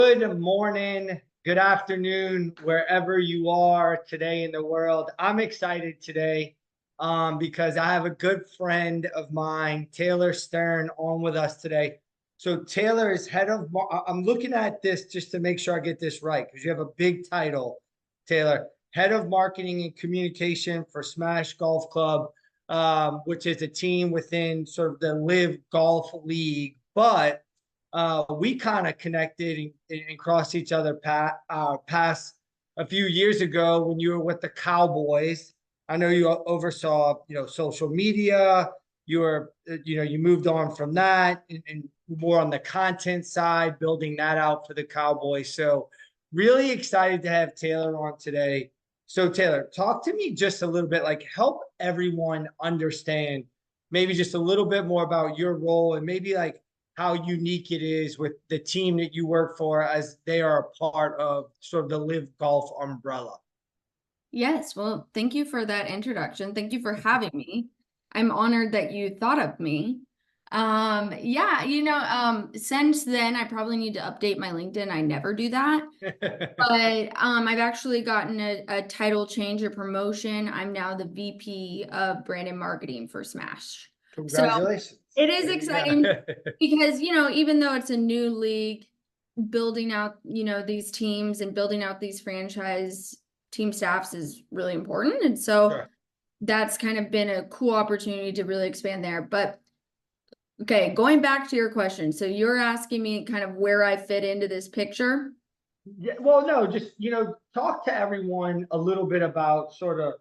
Good morning, good afternoon, wherever you are today in the world. I'm excited today because I have a good friend of mine, Taylor Stern, on with us today. So Taylor is I'm looking at this just to make sure I get this right because you have a big title, Taylor, head of marketing and communication for Smash Golf Club, which is a team within sort of the LIV Golf League, but we kind of connected and crossed each other paths a few years ago when you were with the Cowboys. I know you oversaw, social media. You moved on from that and more on the content side, building that out for the Cowboys. So really excited to have Taylor on today. So Taylor, talk to me just a little bit, like help everyone understand maybe just a little bit more about your role and maybe like how unique it is with the team that you work for as they are a part of sort of the LIV Golf umbrella. Yes, well, thank you for that introduction. Thank you for having me. I'm honored that you thought of me. Since then I probably need to update my LinkedIn. I never do that. But I've actually gotten a title change, a promotion. I'm now the VP of brand and marketing for Smash. Congratulations. So it is exciting because, even though it's a new league, building out, these teams and building out these franchise team staffs is really important. And so Sure. that's kind of been a cool opportunity to really expand there. But okay, going back to your question. So you're asking me kind of where I fit into this picture. Yeah, well, no, just talk to everyone a little bit about sort of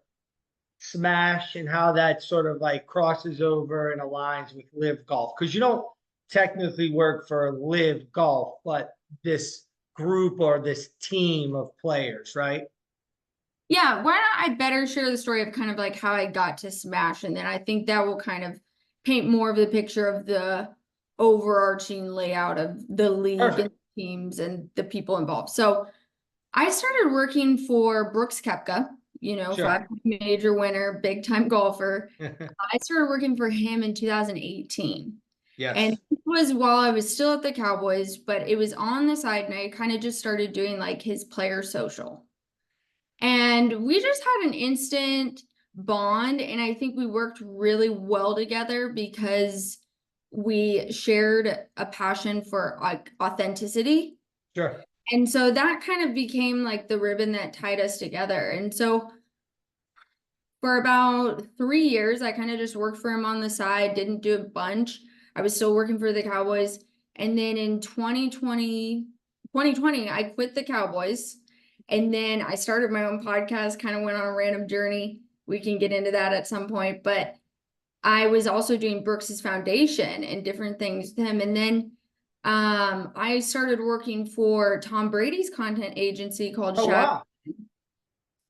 Smash and how that sort of like crosses over and aligns with LIV Golf, because you don't technically work for LIV Golf, but this group or this team of players, right? Yeah, why don't I better share the story of kind of like how I got to Smash, and then I think that will kind of paint more of the picture of the overarching layout of the league and Perfect. teams and the people involved. So I started working for Brooks Koepka, Sure. 5 major winner, big time golfer. I started working for him in 2018. And Yes. it was while I was still at the Cowboys, but it was on the side, and I kind of just started doing like his player social. And we just had an instant bond, and I think we worked really well together because we shared a passion for like authenticity. Sure. And so that kind of became like the ribbon that tied us together. And so for about 3 years, I kind of just worked for him on the side, didn't do a bunch. I was still working for the Cowboys. And then in 2020, I quit the Cowboys. And then I started my own podcast, kind of went on a random journey. We can get into that at some point. But I was also doing Brooks's foundation and different things with him. And then I started working for Tom Brady's content agency called Oh, Shadow. wow.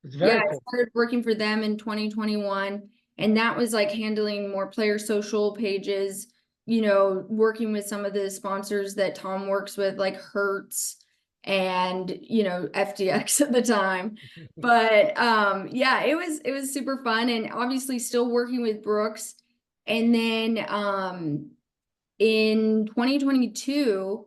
It's Yeah, very I cool. started working for them in 2021, and that was like handling more player social pages, working with some of the sponsors that Tom works with, like Hertz and, FTX at the time. But yeah, it was super fun, and obviously still working with Brooks. And then in 2022,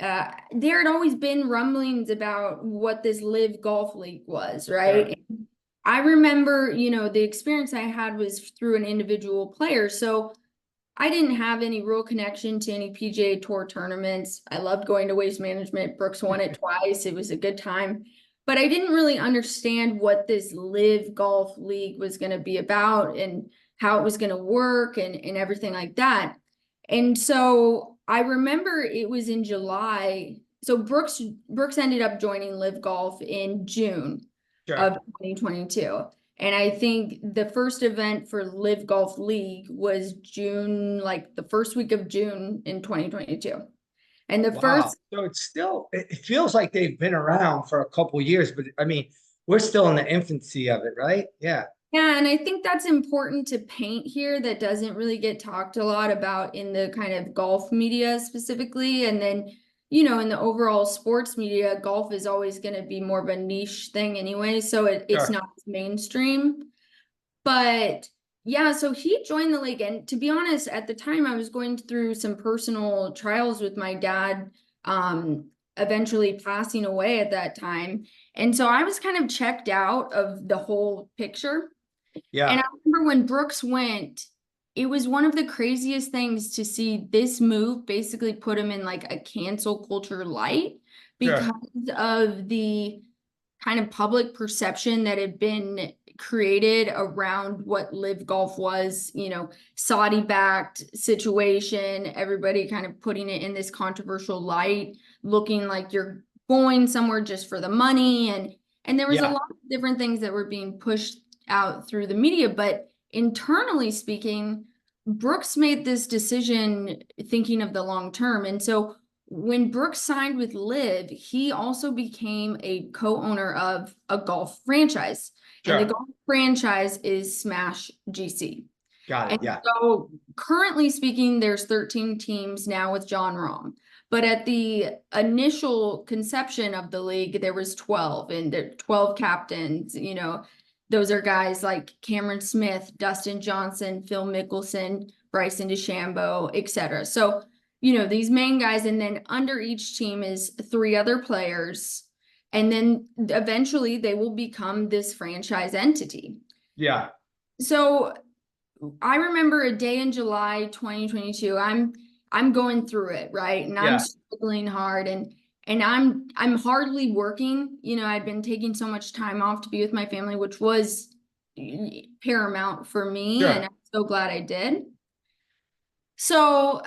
there had always been rumblings about what this LIV Golf League was, right? Sure. And I remember, the experience I had was through an individual player. So I didn't have any real connection to any PGA Tour tournaments. I loved going to Waste Management. Brooks won it twice. It was a good time. But I didn't really understand what this LIV Golf League was going to be about and how it was going to work and everything like that. And so I remember it was in July. So Brooks ended up joining LIV Golf in June of Sure. 2022. And I think the first event for LIV Golf League was June, like the first week of June in 2022. And the Wow. first, So it feels like they've been around for a couple years, but I mean, we're still in the infancy of it, right? Yeah. yeah, and I think that's important to paint here that doesn't really get talked a lot about in the kind of golf media specifically. And then, in the overall sports media, golf is always going to be more of a niche thing anyway. So it's Sure. not mainstream. But yeah, so he joined the league. And to be honest, at the time I was going through some personal trials with my dad. eventually passing away at that time. And so I was kind of checked out of the whole picture. And I remember when Brooks went, it was one of the craziest things to see this move basically put him in like a cancel culture light because of the kind of public perception that had been created around what LIV Golf was, you know, Saudi-backed situation, everybody kind of putting it in this controversial light, looking like you're going somewhere just for the money. And there was a lot of different things that were being pushed out through the media, but internally speaking, Brooks made this decision thinking of the long term. And so when Brooks signed with LIV, he also became a co-owner of a golf franchise. And the golf franchise is Smash GC. Got it. And so currently speaking, there's 13 teams now with John Rahm. But at the initial conception of the league, there was 12 and there 12 captains, you know. Those are guys like Cameron Smith, Dustin Johnson, Phil Mickelson, Bryson DeChambeau, etc. So, you know, these main guys, and then under each team is 3 other players. And then eventually they will become this franchise entity. Yeah. So I remember a day in July 2022. I'm going through it, right? And I'm struggling hard and I'm hardly working. You know, I'd been taking so much time off to be with my family, which was paramount for me. And I'm so glad I did. So,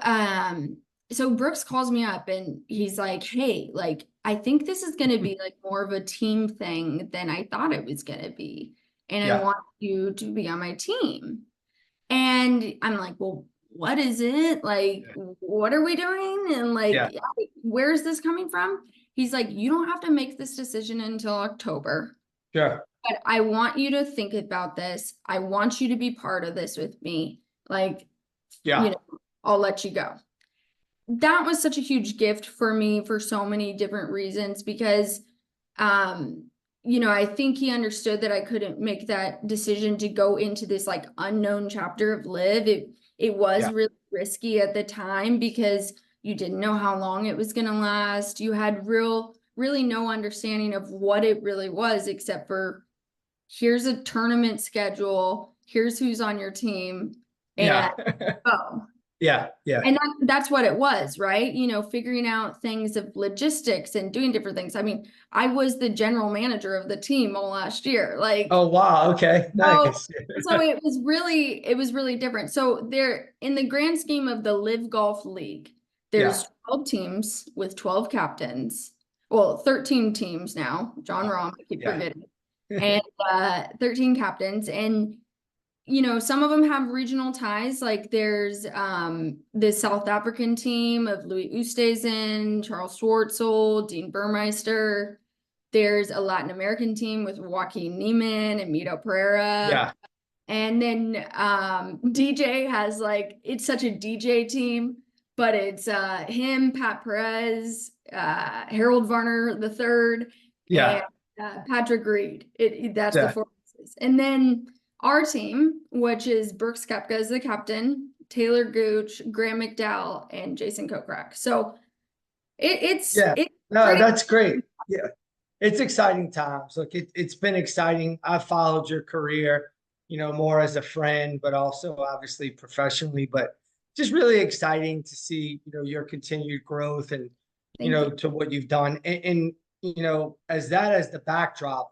so Brooks calls me up and he's like, hey, like, I think this is going to be like more of a team thing than I thought it was going to be. And I want you to be on my team. And I'm like, well, what is it? Like, what are we doing? And like, where's this coming from? He's like, you don't have to make this decision until October. But I want you to think about this. I want you to be part of this with me. Like, you know, I'll let you go. That was such a huge gift for me for so many different reasons because, you know, I think he understood that I couldn't make that decision to go into this like unknown chapter of LIV. It was really risky at the time because you didn't know how long it was going to last. You had really no understanding of what it really was, except for here's a tournament schedule, here's who's on your team, and and that's what it was, right? You know, figuring out things of logistics and doing different things. I mean, I was the general manager of the team all last year. Like, oh wow, okay, nice. So it was really different. So there, in the grand scheme of the LIV Golf League, there's 12 teams with 12 captains. Well, 13 teams now. John Rahm, I keep forgetting, and 13 captains. And you know, some of them have regional ties. Like there's the South African team of Louis Oosthuizen, Charles Schwartzel, Dean Burmeister. There's a Latin American team with Joaquin Niemann and Mito Pereira. And then DJ has like, it's such a DJ team, but it's him, Pat Perez, Harold Varner III, and Patrick Reed. That's the 4 pieces. And then our team, which is Brooks Koepka as the captain, Taylor Gooch, Graham McDowell, and Jason Kokrak. So it's no, that's great. Yeah, it's exciting times. Look, it's been exciting. I've followed your career, you know, more as a friend, but also obviously professionally. But just really exciting to see, you know, your continued growth and you know to what you've done. And you know, as the backdrop.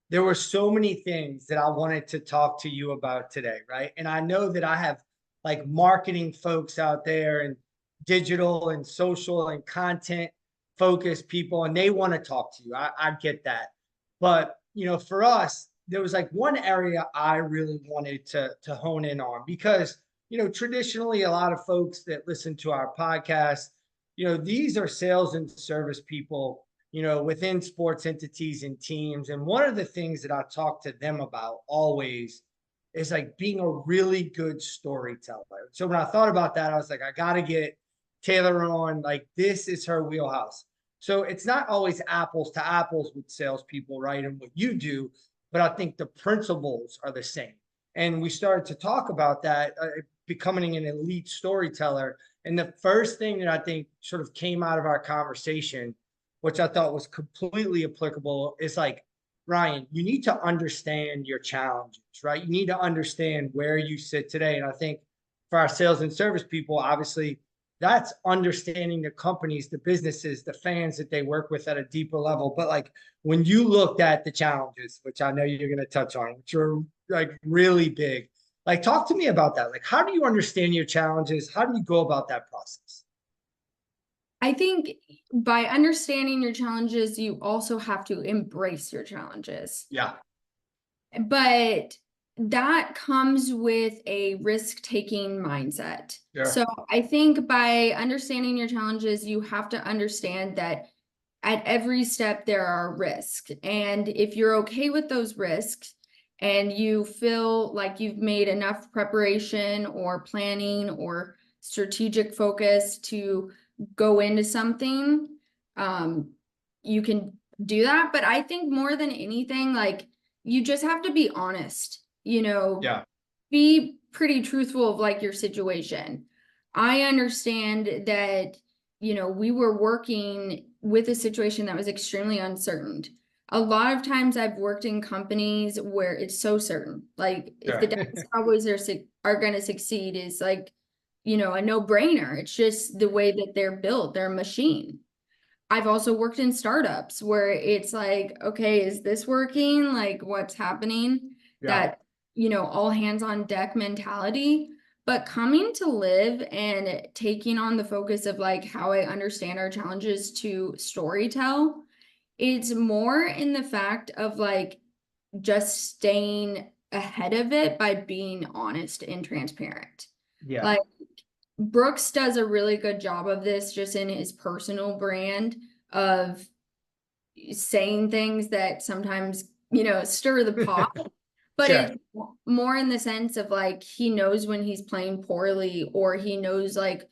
There were so many things that I wanted to talk to you about today, right? And I know that I have like marketing folks out there and digital and social and content focused people, and they want to talk to you. I get that. But, you know, for us, there was like one area I really wanted to hone in on because, you know, traditionally a lot of folks that listen to our podcast, you know, these are sales and service people, you know, within sports entities and teams. And one of the things that I talk to them about always is like being a really good storyteller. So when I thought about that, I was like, I got to get Taylor on, like, this is her wheelhouse. So it's not always apples to apples with salespeople, right? And what you do, but I think the principles are the same. And we started to talk about that, becoming an elite storyteller. And the first thing that I think sort of came out of our conversation which I thought was completely applicable, is like, Ryan, you need to understand your challenges, right? You need to understand where you sit today. And I think for our sales and service people, obviously, that's understanding the companies, the businesses, the fans that they work with at a deeper level. But like when you looked at the challenges, which I know you're going to touch on, which are like really big, like talk to me about that. Like, how do you understand your challenges? How do you go about that process? I think by understanding your challenges, you also have to embrace your challenges. Yeah. But that comes with a risk-taking mindset. Sure. So I think by understanding your challenges, you have to understand that at every step there are risks. And if you're okay with those risks and you feel like you've made enough preparation or planning or strategic focus to go into something, you can do that. But I think more than anything, like, you just have to be honest, Yeah. be pretty truthful of like your situation. I understand that, we were working with a situation that was extremely uncertain. A lot of times I've worked in companies where it's so certain, like if the Sure. Dallas Cowboys are going to succeed is like, a no-brainer. It's just the way that they're built, they're a machine. I've also worked in startups where it's like, okay, is this working? Like, what's happening? Yeah. That, all hands on deck mentality. But coming to LIV and taking on the focus of like how I understand our challenges to storytell, it's more in the fact of like just staying ahead of it by being honest and transparent. Yeah. Like, Brooks does a really good job of this just in his personal brand of saying things that sometimes, stir the pot. But Sure. it's more in the sense of like he knows when he's playing poorly, or he knows like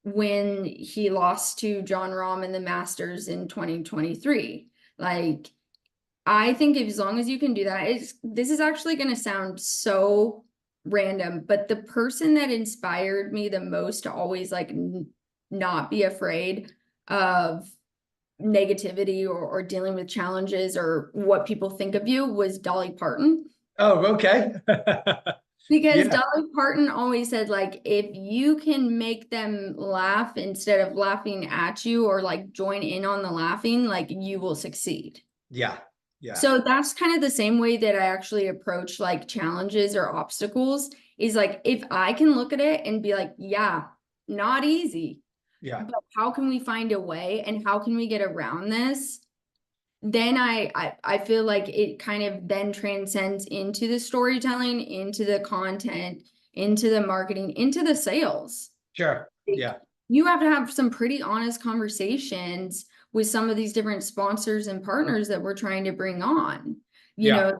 when he lost to John Rahm in the Masters in 2023. Like, I think as long as you can do that, this is actually going to sound so random, but the person that inspired me the most to always like not be afraid of negativity or dealing with challenges or what people think of you was Dolly Parton. Oh, okay. Because Yeah. Dolly Parton always said, like, if you can make them laugh instead of laughing at you or like join in on the laughing, like, you will succeed. Yeah. Yeah. So that's kind of the same way that I actually approach like challenges or obstacles, is like, if I can look at it and be like, yeah, not easy, Yeah. but how can we find a way and how can we get around this? Then I feel like it kind of then transcends into the storytelling, into the content, into the marketing, into the sales. Sure. Like, Yeah. you have to have some pretty honest conversations with some of these different sponsors and partners that we're trying to bring on. Yeah.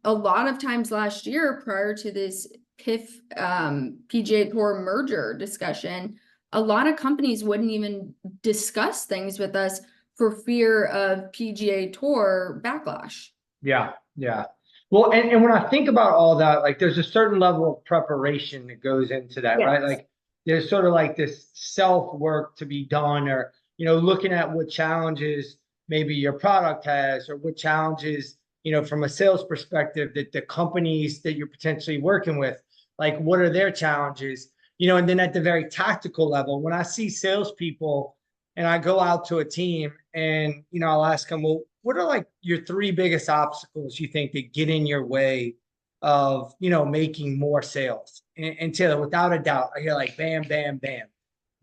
A lot of times last year, prior to this PGA Tour merger discussion, a lot of companies wouldn't even discuss things with us for fear of PGA Tour backlash. Yeah. Yeah. Well, and when I think about all that, like there's a certain level of preparation that goes into that, right? Yes. Like there's sort of like this self work to be done, or, looking at what challenges maybe your product has, or what challenges, from a sales perspective that the companies that you're potentially working with, like what are their challenges, and then at the very tactical level, when I see salespeople and I go out to a team and, I'll ask them, well, what are like your three biggest obstacles you think that get in your way of, making more sales? And Taylor, without a doubt, I hear like bam, bam, bam.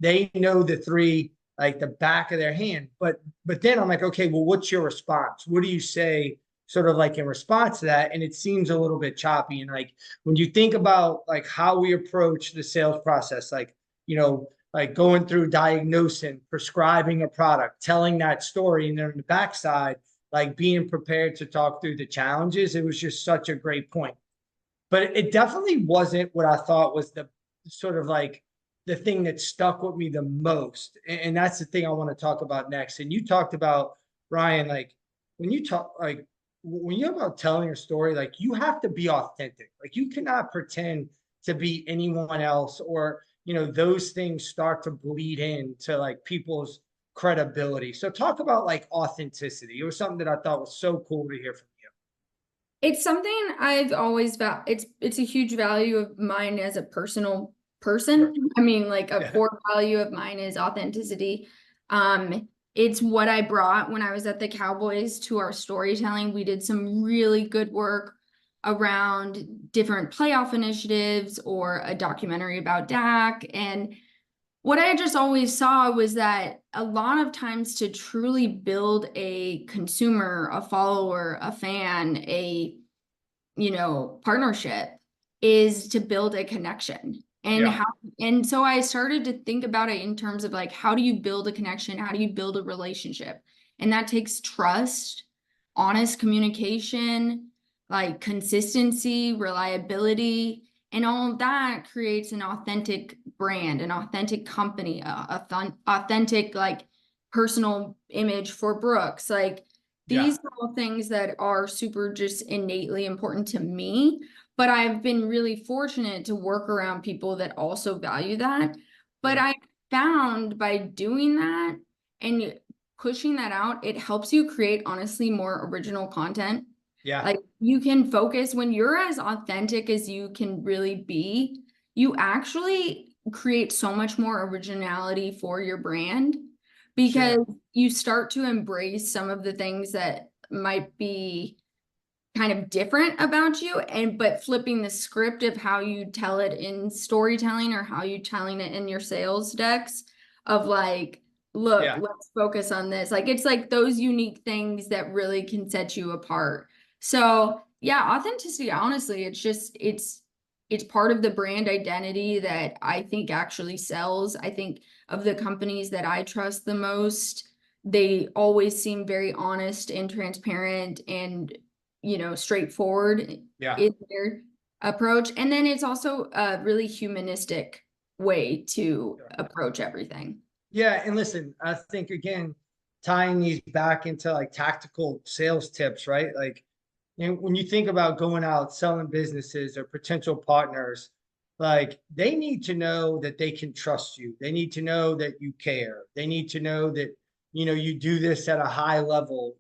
They know the three like the back of their hand. But then I'm like, okay, well, what's your response? What do you say sort of like in response to that? And it seems a little bit choppy. And like when you think about like how we approach the sales process, like, like going through diagnosing, prescribing a product, telling that story, and then on the backside, like being prepared to talk through the challenges. It was just such a great point. But it definitely wasn't what I thought was the sort of like the thing that stuck with me the most. And that's the thing I want to talk about next. And you talked about, Ryan, like when you talk, like when you're about telling your story, like you have to be authentic. Like you cannot pretend to be anyone else, or, those things start to bleed into like people's credibility. So talk about like authenticity. It was something that I thought was so cool to hear from you. It's something I've always it's a huge value of mine as a personal person. Sure. I mean, like a Yeah. core value of mine is authenticity. It's what I brought when I was at the Cowboys to our storytelling. We did some really good work around different playoff initiatives or a documentary about Dak. And what I just always saw was that a lot of times to truly build a consumer, a follower, a fan, partnership is to build a connection. Yeah. And so I started to think about it in terms of like, how do you build a connection? How do you build a relationship? And that takes trust, honest communication, like consistency, reliability, and all of that creates an authentic brand, an authentic company, authentic like personal image for Brooks. Like Yeah. these are all things that are super just innately important to me, but I've been really fortunate to work around people that also value that. But Yeah. I found by doing that and pushing that out, it helps you create honestly more original content. Yeah. Like you can focus when you're as authentic as you can really be, you actually create so much more originality for your brand because Sure. you start to embrace some of the things that might be kind of different about you but flipping the script of how you tell it in storytelling or how you telling it in your sales decks of like, look, Yeah. let's focus on this. Like it's like those unique things that really can set you apart. So yeah, authenticity, honestly, it's part of the brand identity that I think actually sells. I think of the companies that I trust the most, they always seem very honest and transparent and straightforward Yeah. in their approach. And then it's also a really humanistic way to Sure. approach everything. Yeah. And listen, I think again, tying these back into like tactical sales tips, right? Like, when you think about going out selling businesses or potential partners, like they need to know that they can trust you. They need to know that you care. They need to know that, you do this at a high level.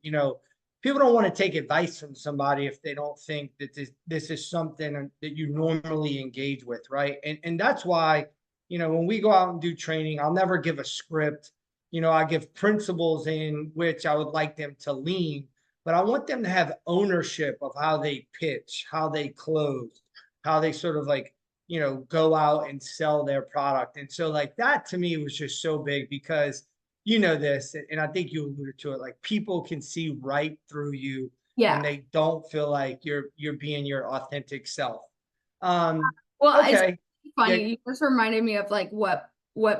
People don't want to take advice from somebody if they don't think that this is something that you normally engage with, right? And that's why, when we go out and do training, I'll never give a script. I give principles in which I would like them to lean, but I want them to have ownership of how they pitch, how they close, how they sort of like, go out and sell their product. And so like that to me was just so big because this, and I think you alluded to it, like people can see right through you and Yeah. they don't feel like you're being your authentic self. Um, Well, it's okay. Yeah, funny. You just reminded me of like what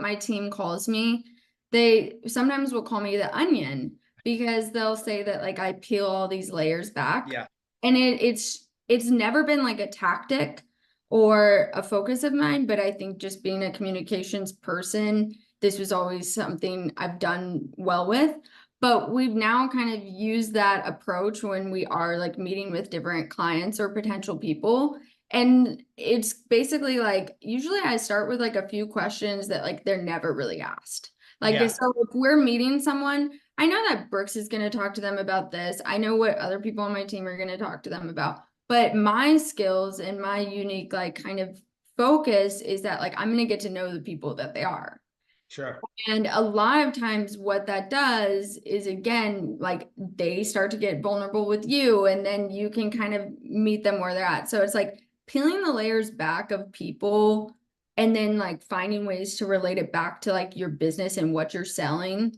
my team calls me. They sometimes will call me the onion because they'll say that like I peel all these layers back. yeah, And it's never been like a tactic or a focus of mine, but I think just being a communications person, this was always something I've done well with. But we've now kind of used that approach when we are like meeting with different clients or potential people. And it's basically like usually I start with like a few questions that like they're never really asked. Like yeah, so if we're meeting someone, I know that Brooks is going to talk to them about this. I know what other people on my team are going to talk to them about. But my skills and my unique like kind of focus is that like I'm going to get to know the people that they are. sure. And a lot of times what that does is again, like they start to get vulnerable with you and then you can kind of meet them where they're at. So it's like peeling the layers back of people and then like finding ways to relate it back to like your business and what you're selling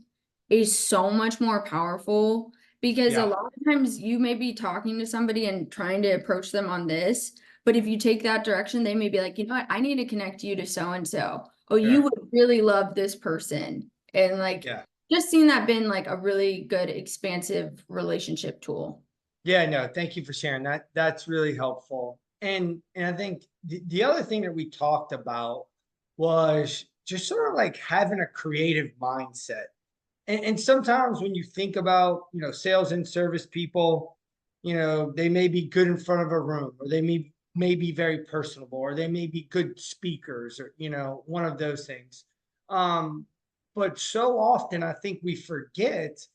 is so much more powerful because a Yeah, lot of times you may be talking to somebody and trying to approach them on this, but if you take that direction, they may be like, you know what, I need to connect you to so and so. Oh, you sure. would really love this person. And like Yeah. just seeing that been like a really good expansive relationship tool. Yeah, no, thank you for sharing that. That's really helpful. And I think the other thing that we talked about was just sort of like having a creative mindset. And sometimes when you think about, sales and service people, they may be good in front of a room or they may be very personable or they may be good speakers or, one of those things. Um, but so often I think we forget,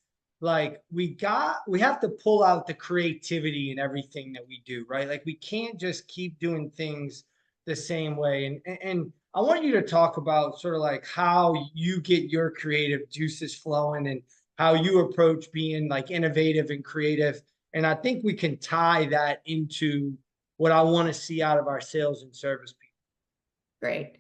like we have to pull out the creativity in everything that we do, right? Like we can't just keep doing things the same way. And I want you to talk about sort of like how you get your creative juices flowing and how you approach being like innovative and creative. And I think we can tie that into what I want to see out of our sales and service people. Great.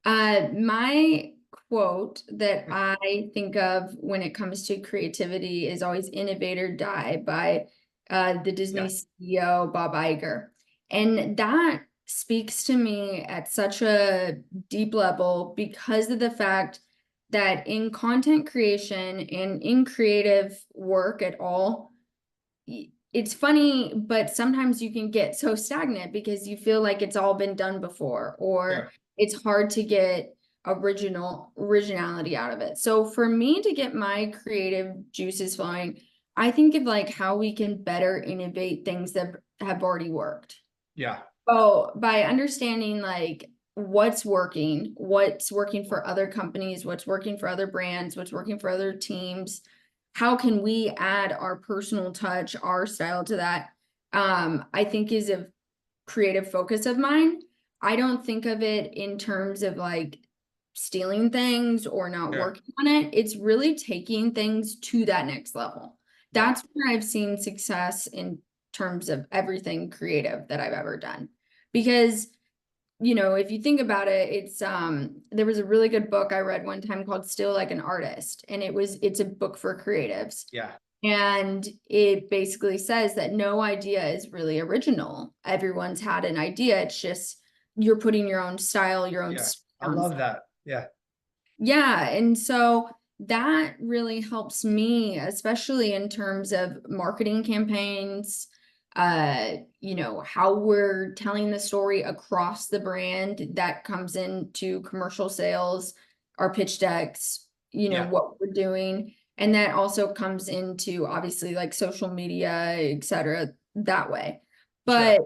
My quote that I think of when it comes to creativity is always "Innovate or Die" by the Disney Yeah, CEO Bob Iger. And that speaks to me at such a deep level because of the fact that in content creation and in creative work at all, it's funny, but sometimes you can get so stagnant because you feel like it's all been done before, yeah, or it's hard to get originality out of it. So for me to get my creative juices flowing, I think of like how we can better innovate things that have already worked. yeah, So by understanding like what's working for other companies, what's working for other brands, what's working for other teams, how can we add our personal touch, our style to that? I think is a creative focus of mine. I don't think of it in terms of like stealing things or not yeah, working on it. It's really taking things to that next level. yeah, That's where I've seen success in terms of everything creative that I've ever done. Because, if you think about it, it's there was a really good book I read one time called Still Like an Artist, and it's a book for creatives. yeah, And it basically says that no idea is really original. Everyone's had an idea. It's just you're putting your own style, your own yeah. spin I on love something. that. Yeah, Yeah, and so that really helps me, especially in terms of marketing campaigns, how we're telling the story across the brand that comes into commercial sales, our pitch decks, yeah, what we're doing. And that also comes into obviously like social media, et cetera, that way. sure. But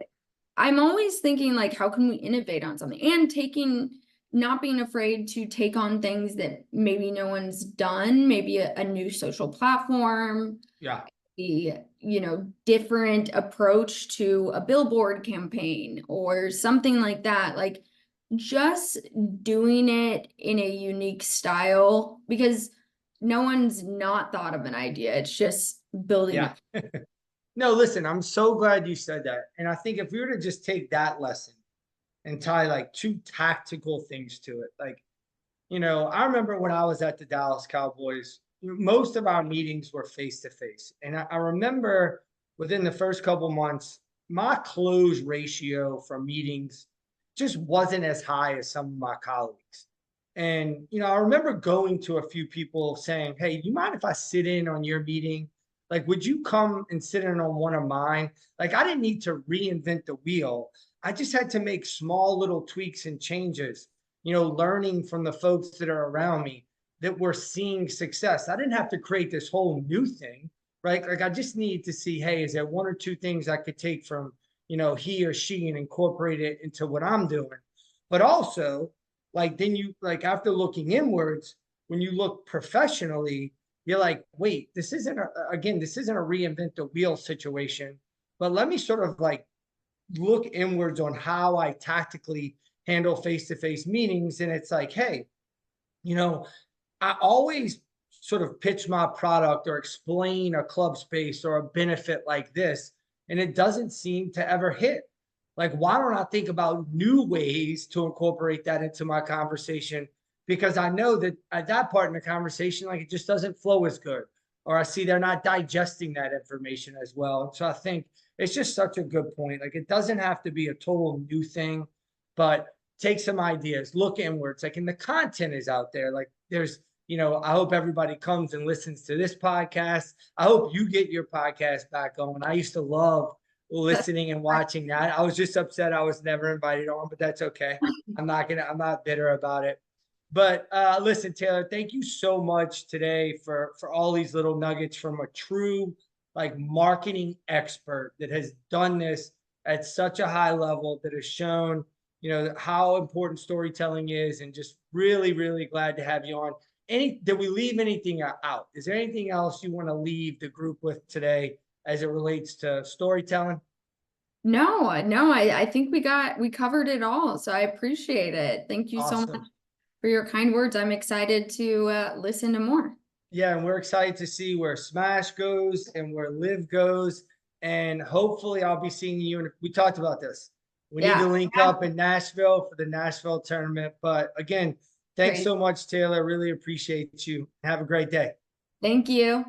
I'm always thinking like, how can we innovate on something and not being afraid to take on things that maybe no one's done, maybe a new social platform, Yeah, the, different approach to a billboard campaign or something like that. Like just doing it in a unique style because no one's not thought of an idea. It's just building yeah. it. No, listen, I'm so glad you said that. And I think if we were to just take that lesson and tie like two tactical things to it, like, I remember when I was at the Dallas Cowboys, most of our meetings were face to face. And I remember within the first couple months, my close ratio for meetings just wasn't as high as some of my colleagues. And, I remember going to a few people saying, "Hey, do you mind if I sit in on your meeting? Like, would you come and sit in on one of mine?" Like, I didn't need to reinvent the wheel. I just had to make small little tweaks and changes, learning from the folks that are around me that were seeing success. I didn't have to create this whole new thing, right? Like I just need to see, hey, is there one or two things I could take from, he or she and incorporate it into what I'm doing? But also, like, then you, like, after looking inwards, when you look professionally, you're like, wait, this isn't a reinvent the wheel situation, but let me sort of like look inwards on how I tactically handle face-to-face meetings. And it's like, hey, you know, I always sort of pitch my product or explain a club space or a benefit like this, and it doesn't seem to ever hit. Like, why don't I think about new ways to incorporate that into my conversation? Because I know that at that part in the conversation, like it just doesn't flow as good, or I see they're not digesting that information as well. And so I think it's just such a good point. Like, it doesn't have to be a total new thing, but take some ideas, look inwards. Like, and the content is out there. Like, I hope everybody comes and listens to this podcast. I hope you get your podcast back on. I used to love listening and watching that. I was just upset I was never invited on, but that's okay. I'm not bitter about it. But listen, Taylor, thank you so much today for all these little nuggets from a true like marketing expert that has done this at such a high level, that has shown how important storytelling is, and just really, really glad to have you on. did we leave anything out? Is there anything else you want to leave the group with today as it relates to storytelling? No, no, I think we covered it all. So I appreciate it. Thank you so much Awesome. for your kind words. I'm excited to listen to more. Yeah, and we're excited to see where Smash goes and where Live goes. And hopefully I'll be seeing you. And we talked about this. We need to Yeah. link up in Nashville for the Nashville tournament. But again, thanks Great. so much, Taylor. Really appreciate you. Have a great day. Thank you.